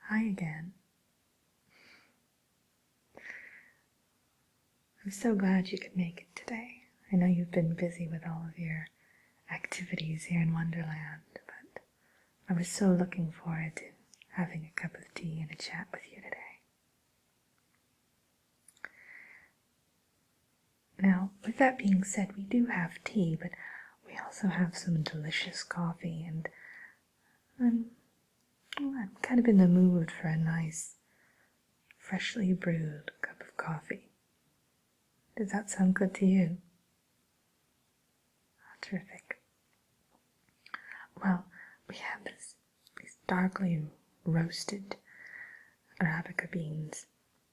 Hi again. I'm so glad you could make it today. I know you've been busy with all of your activities here in Wonderland, but I was so looking forward to having a cup of tea and a chat with you today. Now, with that being said, we do have tea, but we also have some delicious coffee, and I'm kind of in the mood for a nice, freshly brewed cup of coffee. Does that sound good to you? Oh, terrific. Well, we have these darkly roasted Arabica beans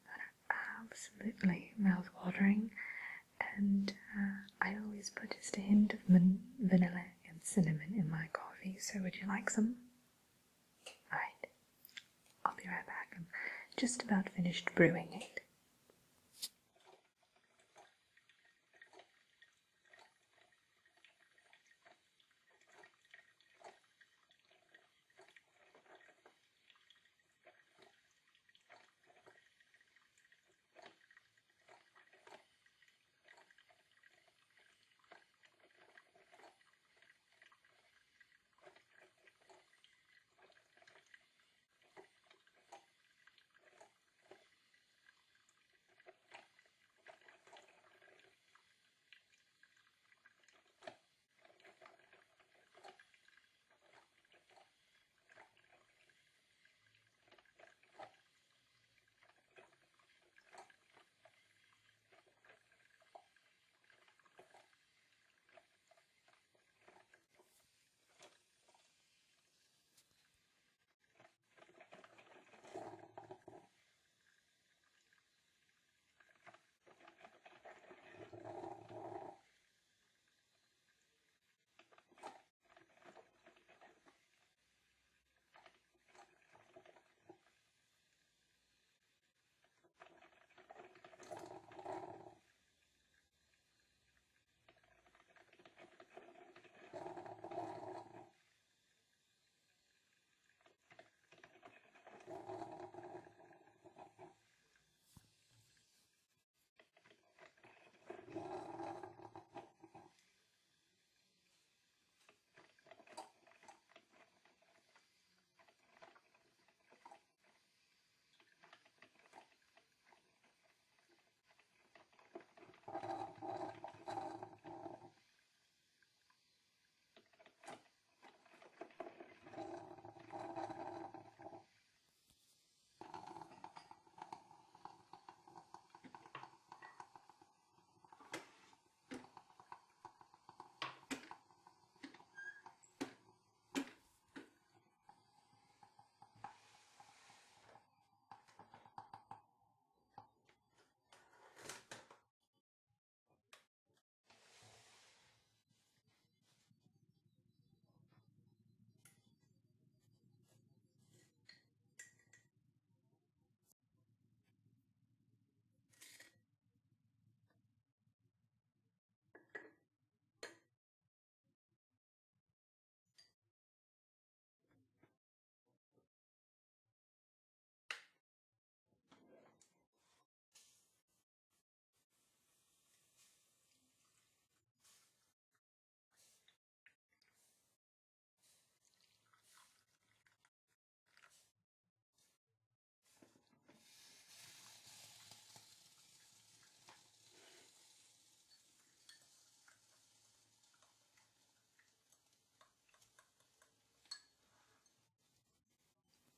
that are absolutely mouth-watering, and I always put just a hint of vanilla and cinnamon in my coffee, so would you like some? Alright, I'll be right back. I'm just about finished brewing it.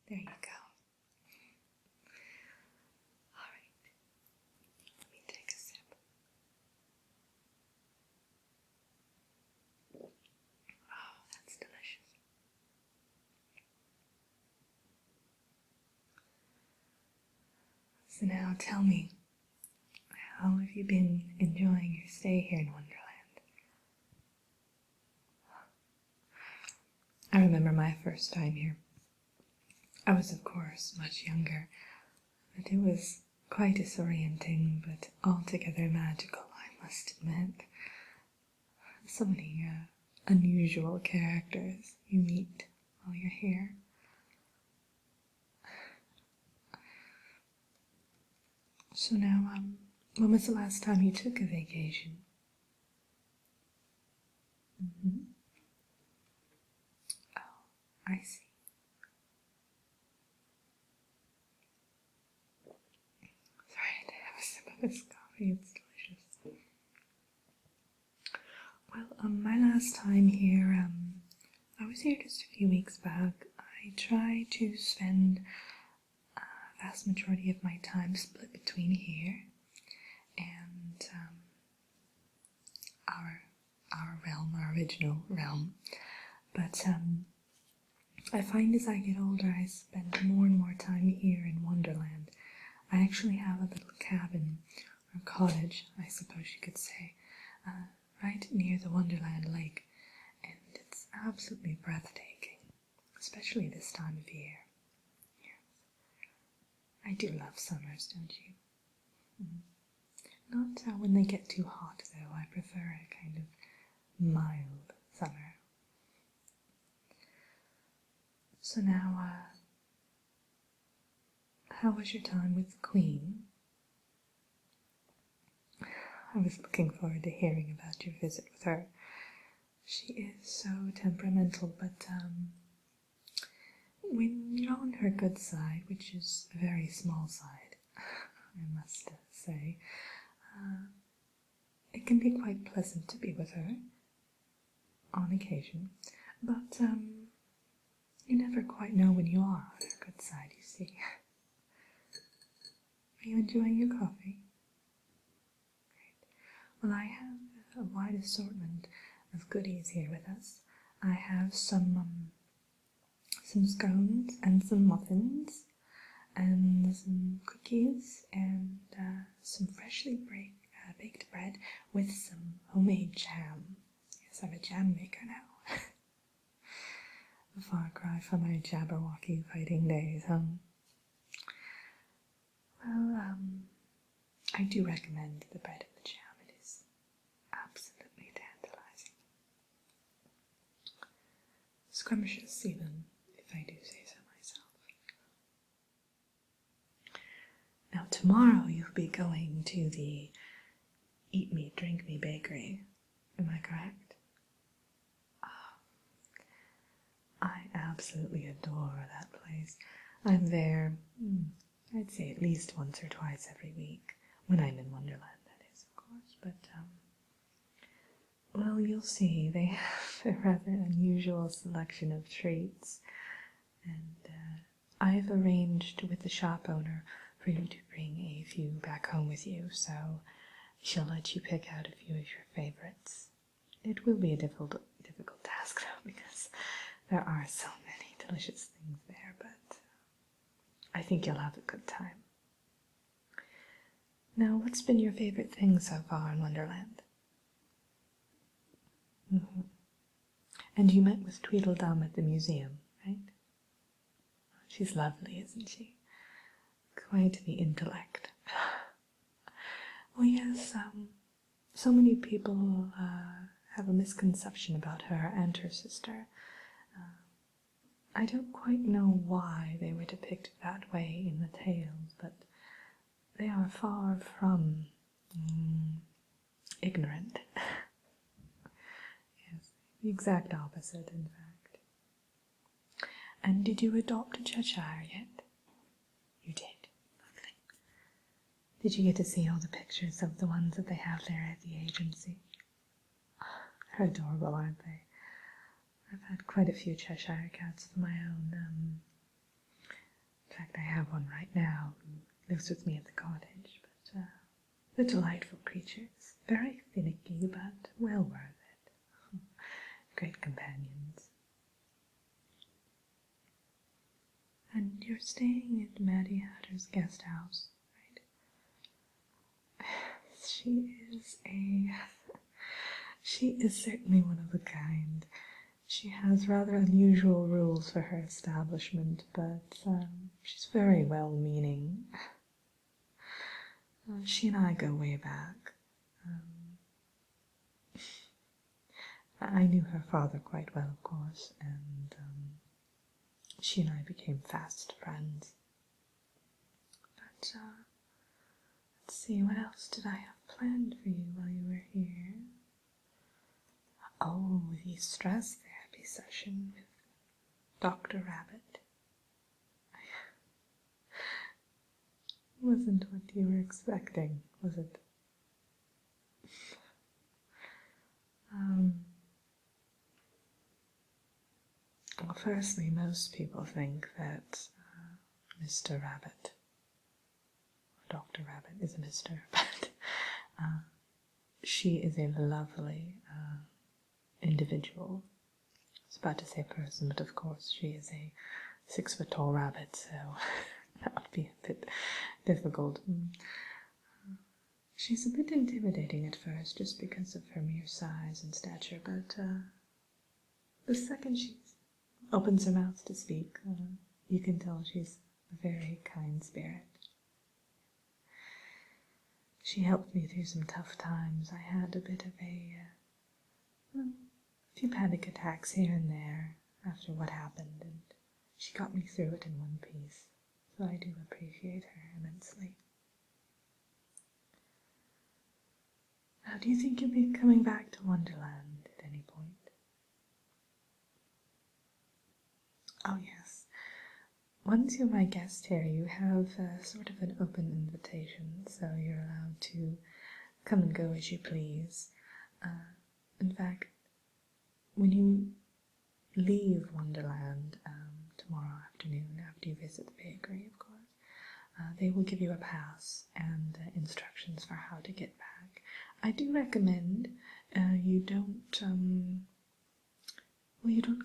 There you go. Alright, let me take a sip. Oh, that's delicious. So now tell me, how have you been enjoying your stay here in Wonderland? I remember my first time here. I was, of course, much younger, but it was quite disorienting, but altogether magical, I must admit. So many unusual characters you meet while you're here. So now, when was the last time you took a vacation? Oh, I see. Sorry to have a sip of this coffee, it's delicious. Well, my last time here, I was here just a few weeks back. I try to spend a vast majority of my time split between here and our realm, our original realm. But I find as I get older, I spend more and more time here in Wonderland. I actually have a little cabin, or cottage, I suppose you could say, right near the Wonderland lake, and it's absolutely breathtaking, especially this time of year. Yes. I do love summers, don't you? Not when they get too hot, though. I prefer a kind of mild summer. So now, how was your time with the Queen? I was looking forward to hearing about your visit with her. She is so temperamental, but when you're on her good side, which is a very small side, I must say, it can be quite pleasant to be with her on occasion, but you never quite know when you are on her good side, you see. Are you enjoying your coffee? Great. Well, I have a wide assortment of goodies here with us. I have some scones and some muffins and some cookies and some freshly baked bread with some homemade jam. Yes, I'm a jam maker now. A far cry from my Jabberwocky fighting days, huh? Well, I do recommend the bread and the jam. It is absolutely tantalizing. Scrumptious, even, if I do say so myself. Now, tomorrow you'll be going to the Eat Me, Drink Me bakery. Am I correct? I absolutely adore that place. I'm there, I'd say at least once or twice every week. When I'm in Wonderland, that is, of course. But, well, you'll see. They have a rather unusual selection of treats. And I've arranged with the shop owner for you to bring a few back home with you, so she'll let you pick out a few of your favorites. It will be a difficult task, though, because there are so many delicious things there, but I think you'll have a good time. Now, what's been your favorite thing so far in Wonderland? And you met with Tweedledum at the museum, right? She's lovely, isn't she? Quite the intellect. Well, yes, so many people have a misconception about her and her sister. I don't quite know why they were depicted that way in the tales, but they are far from ignorant. Yes, the exact opposite, in fact. And did you adopt a Cheshire yet? You did. Lovely. Did you get to see all the pictures of the ones that they have there at the agency? They're adorable, aren't they? I've had quite a few Cheshire cats of my own. In fact, I have one right now who lives with me at the cottage. But they're delightful creatures. Very finicky, but well worth it. Great companions. And you're staying at Maddie Hatter's guest house, right? She is certainly one of a kind. She has rather unusual rules for her establishment, but she's very well-meaning. She and I go way back. I knew her father quite well, of course, and she and I became fast friends. But Let's see, what else did I have planned for you while you were here? Oh, the stress therapy session with Dr. Rabbit. Wasn't what you were expecting, was it? Well, firstly, most people think that Mr. Rabbit, Dr. Rabbit, is a Mr. but she is a lovely individual. I was about to say person, but of course she is a 6-foot-tall rabbit, so that would be a bit difficult. She's a bit intimidating at first, just because of her mere size and stature, but the second she opens her mouth to speak, you can tell she's a very kind spirit. She helped me through some tough times. I had a bit of a few panic attacks here and there after what happened, and she got me through it in one piece, so I do appreciate her immensely. Now, do you think you'll be coming back to Wonderland at any point? Oh, yes. Once you're my guest here, you have sort of an open invitation, so you're allowed to come and go as you please. In fact, when you leave Wonderland tomorrow afternoon, after you visit the bakery, of course, they will give you a pass and instructions for how to get back. I do recommend you don't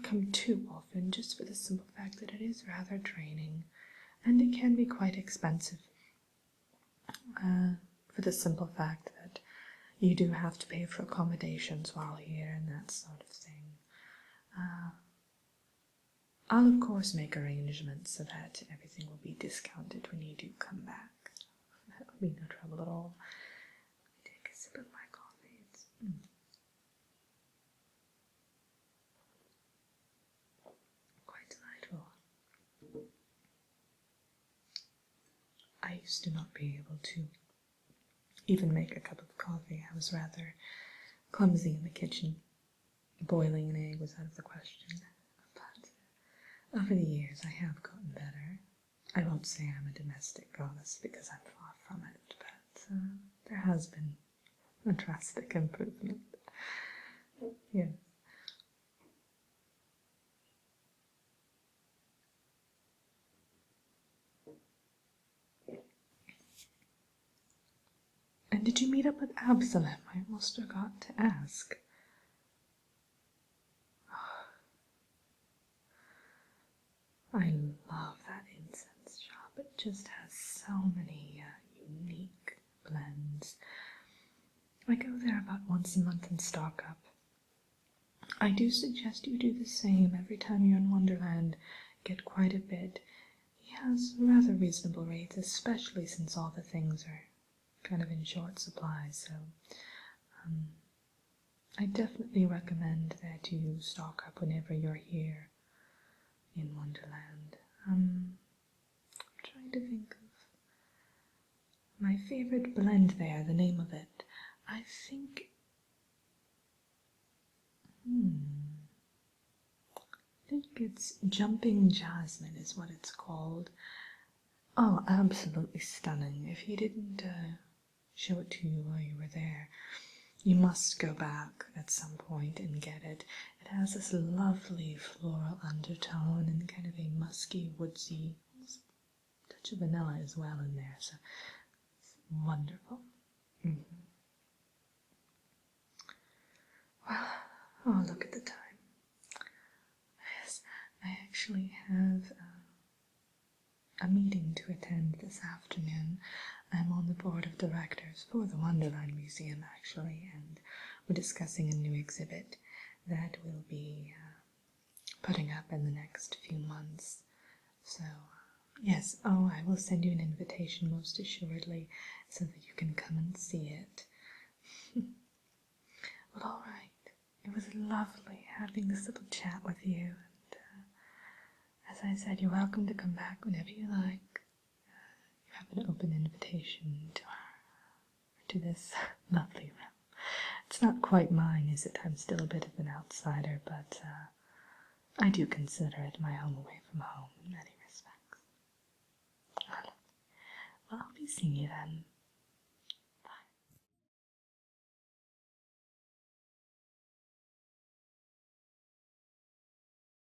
come too often, just for the simple fact that it is rather draining, and it can be quite expensive, for the simple fact that you do have to pay for accommodations while here and that sort of thing. I'll of course make arrangements so that everything will be discounted when you do come back. That will be no trouble at all. Let me take a sip of my coffee. It's quite delightful. I used to not be able to even make a cup of coffee. I was rather clumsy in the kitchen. Boiling an egg was out of the question. But over the years I have gotten better. I won't say I'm a domestic goddess because I'm far from it, but there has been a drastic improvement. Yes. And did you meet up with Absalom? I almost forgot to ask. I love that incense shop. It just has so many unique blends. I go there about once a month and stock up. I do suggest you do the same every time you're in Wonderland. Get quite a bit. He has rather reasonable rates, especially since all the things are kind of in short supply, so I definitely recommend that you stock up whenever you're here in Wonderland. I'm trying to think of my favorite blend there, the name of it. I think it's Jumping Jasmine is what it's called. Oh, absolutely stunning. If he didn't show it to you while you were there, you must go back at some point and get it. It has this lovely floral undertone and kind of a musky, woodsy touch of vanilla as well in there, so it's wonderful. Well, oh, look at the time. Yes, I actually have a meeting to attend this afternoon. I'm on the board of directors for the Wonderland Museum, actually, and we're discussing a new exhibit that we'll be putting up in the next few months. So, yes, oh, I will send you an invitation most assuredly so that you can come and see it. Well, all right. It was lovely having this little chat with you, and as I said, you're welcome to come back whenever you like. You have an open invitation to to this lovely realm. It's not quite mine, is it? I'm still a bit of an outsider, but I do consider it my home away from home in many respects. Well, I'll be seeing you then